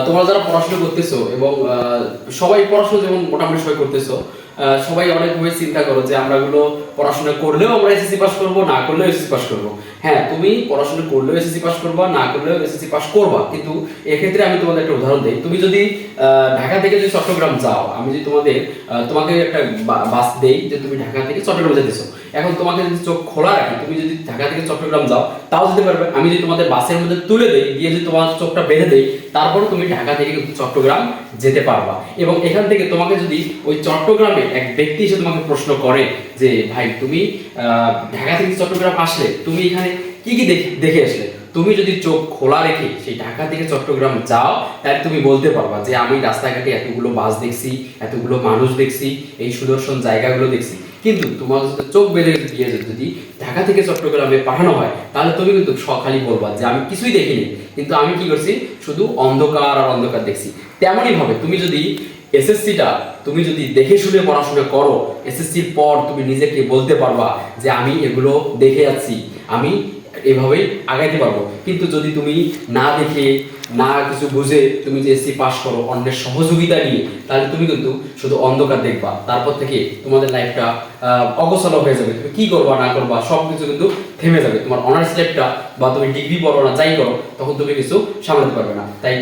তোমরা যারা পড়াশোনা করতেছো এবং সবাই পড়াশোনা যেমন মোটামুটি সবাই করতেছো, সবাই অনেকভাবে চিন্তা করো যে আমরা গুলো পড়াশোনা করলেও আমরা এসএসসি পাস করবো, না করলেও এসএসসি পাস করবো। হ্যাঁ, তুমি পড়াশোনা করলেও এসএসসি পাস করবা, না করলেও এসএসসি পাস করবা, কিন্তু এক্ষেত্রে আমি তোমাদের একটা উদাহরণ দিই। তুমি যদি ঢাকা থেকে যদি চট্টগ্রাম যাও, আমি যদি তোমাকে একটা বাস দেই যে তুমি ঢাকা থেকে চট্টগ্রাম যেতেছো, এখন তোমাকে যদি চোখ খোলা রাখি, তুমি যদি ঢাকা থেকে চট্টগ্রাম যাও তাও যেতে পারবে। আমি যদি তোমাদের বাসের মধ্যে তুলে দেই, দিয়ে যদি তোমার চোখটা বেঁধে দেই, তারপর তুমি ঢাকা থেকে কিন্তু চট্টগ্রাম যেতে পারবা। এবং এখান থেকে তোমাকে যদি ওই চট্টগ্রামে এক ব্যক্তি এসে তোমাকে প্রশ্ন করে যে ভাই তুমি ঢাকা থেকে চট্টগ্রাম আসলে তুমি এখানে কি কি দেখে আসলে, তুমি যদি চোখ খোলা রেখে সেই ঢাকা থেকে চট্টগ্রাম যাও, তাহলে তুমি বলতে পারবা যে আমি রাস্তাঘাটে এতগুলো বাস দেখছি, এতগুলো মানুষ দেখছি, এই সুদর্শন জায়গাগুলো দেখছি। কিন্তু তোমার যদি চোখ বেঁধে দিয়ে যদি ঢাকা থেকে চট্টগ্রামে পাঠানো হয়, তাহলে তুমি কিন্তু সকালই বলবা যে আমি কিছুই দেখিনি, কিন্তু আমি কি করছি, শুধু অন্ধকার আর অন্ধকার দেখছি। তেমনই ভাবে তুমি যদি এসএসসিটা তুমি যদি দেখে শুনে পড়াশোনা করো, এসএসসির পর তুমি নিজেকে বলতে পারবা যে আমি এগুলো দেখে যাচ্ছি, আমি এভাবেই আগাইতে পারবো। কিন্তু যদি তুমি না দেখে না কিছু বুঝে তুমি যে এসসি পাস করো অন্যের সহযোগিতা নিয়ে, তাহলে তুমি কিন্তু শুধু অন্ধকার দেখবা। তারপর থেকে তোমাদের লাইফটা অগোছালো হয়ে যাবে, তুমি কি করবা না করবা সব কিছু কিন্তু থেমে যাবে। তোমার অনার্স লাইফটা বা তুমি ডিগ্রি পড়ো না যাই করো, তখন তুমি কিছু সামলাতে পারবে না। তাই